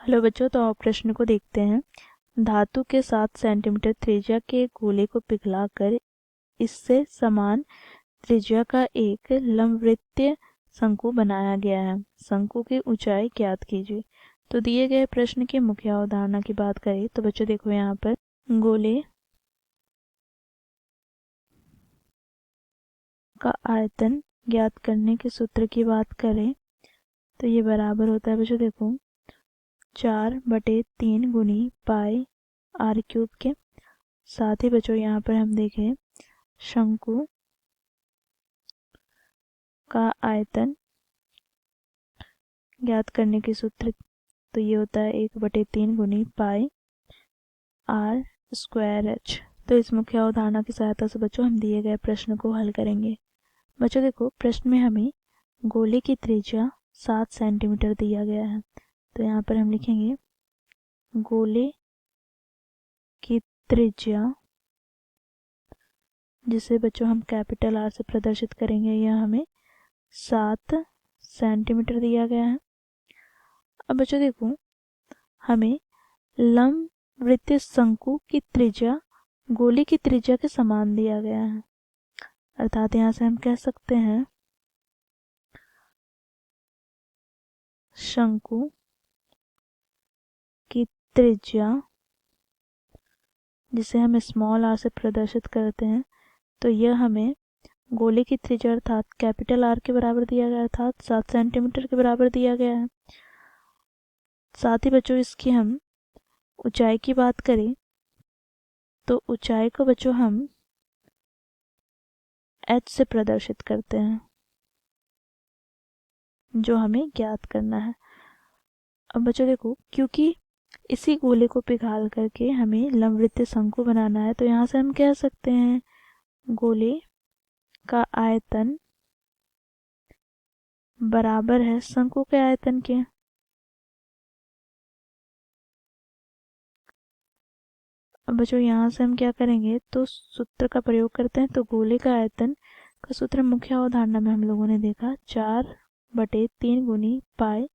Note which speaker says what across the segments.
Speaker 1: Hello बच्चों, तो आप प्रश्न को देखते हैं। धातु के 7 सेंटीमीटर त्रिज्या के एक गोले को पिघलाकर इससे समान त्रिज्या का एक लंबवृत्तीय शंकु बनाया गया है। शंकु की ऊंचाई ज्ञात कीजिए। तो दिए गए प्रश्न की मुख्य अवधारणा की बात करें तो बच्चों देखो, यहाँ पर गोले का आयतन ज्ञात करने के सूत्र की बात करें तो ये बराबर होता है बच्चों देखो 4/3 गुनी पाई आर क्यूब के। साथ ही बच्चों यहाँ पर हम देखें शंकु का आयतन ज्ञात करने के सूत्र, तो ये होता है 1/3 गुनी पाई आर स्क्वायर एच। तो इस मुख्य अवधारणा की सहायता से बच्चों हम दिए गए प्रश्न को हल करेंगे। बच्चों देखो, प्रश्न में हमें गोले की त्रिज्या 7 सेंटीमीटर दिया गया है। तो यहाँ पर हम लिखेंगे गोले की त्रिज्या, जिसे बच्चों हम कैपिटल आर से प्रदर्शित करेंगे, यह हमें 7 सेंटीमीटर दिया गया है। अब बच्चों देखो, हमें लंबवृत्तीय शंकु की त्रिज्या गोले की त्रिज्या के समान दिया गया है, अर्थात यहाँ से हम कह सकते हैं शंकु की त्रिज्या, जिसे हम स्मॉल आर से प्रदर्शित करते हैं, तो यह हमें गोले की त्रिज्या अर्थात कैपिटल आर के बराबर दिया गया, अर्थात 7 सेंटीमीटर के बराबर दिया गया है। साथ ही बच्चों इसकी हम ऊंचाई की बात करें तो ऊंचाई को बच्चों हम h से प्रदर्शित करते हैं, जो हमें ज्ञात करना है। अब बच्चों देखो, क्योंकि इसी गोले को पिघाल करके हमें लंबवृत्तीय शंकु बनाना है, तो यहाँ से हम कह सकते हैं गोले का आयतन बराबर है शंकु के आयतन के। अब बच्चों यहाँ से हम क्या करेंगे, तो सूत्र का प्रयोग करते हैं। तो गोले का आयतन का सूत्र मुख्य अवधारणा में हम लोगों ने देखा 4/3 गुनी पाई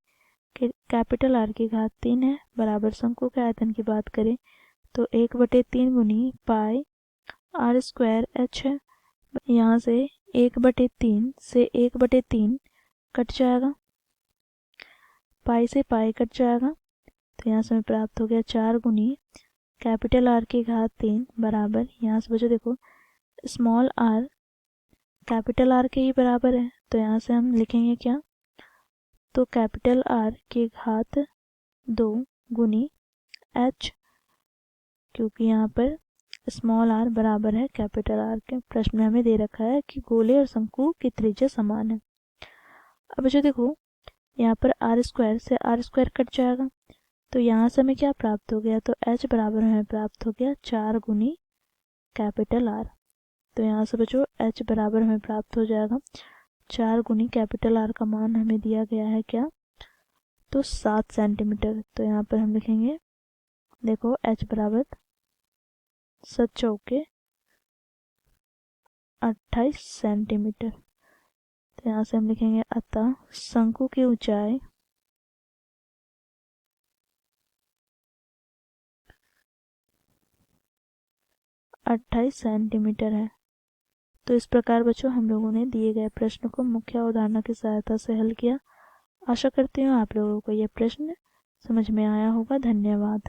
Speaker 1: कैपिटल आर की घात 3 है, बराबर शंकु के आयतन की बात करें तो 1/3 गुनी पाई आर स्क्वायर एच है। यहाँ से 1/3 से 1/3 कट जाएगा, पाई से पाई कट जाएगा, तो यहाँ से हमें प्राप्त हो गया 4 गुनी कैपिटल आर की घात 3 बराबर, यहाँ से बच्चों देखो स्मॉल आर कैपिटल आर के ही बराबर है, तो यहाँ से हम लिखेंगे क्या, तो कैपिटल आर की घात 2 गुनी एच, क्योंकि यहाँ पर स्मॉल आर बराबर है कैपिटल आर के। प्रश्न में हमें दे रखा है कि गोले और शंकु की त्रिज्या समान है। अब बच्चों देखो, यहाँ पर आर स्क्वायर से आर स्क्वायर कट जाएगा, तो यहाँ से हमें क्या प्राप्त हो गया, तो h बराबर हमें प्राप्त हो गया 4 गुनी कैपिटल आर। तो यहाँ से बच्चों h बराबर हमें प्राप्त हो जाएगा 4 गुनी कैपिटल आर का मान हमें दिया गया है क्या, तो 7 सेंटीमीटर। तो यहाँ पर हम लिखेंगे देखो h बराबर 7 चौके 28 सेंटीमीटर। तो यहाँ से हम लिखेंगे अतः शंकु की ऊंचाई अट्ठाईस सेंटीमीटर है। तो इस प्रकार बच्चों हम लोगों ने दिए गए प्रश्न को मुख्य अवधारणा की सहायता से हल किया। आशा करती हूँ आप लोगों को यह प्रश्न समझ में आया होगा। धन्यवाद।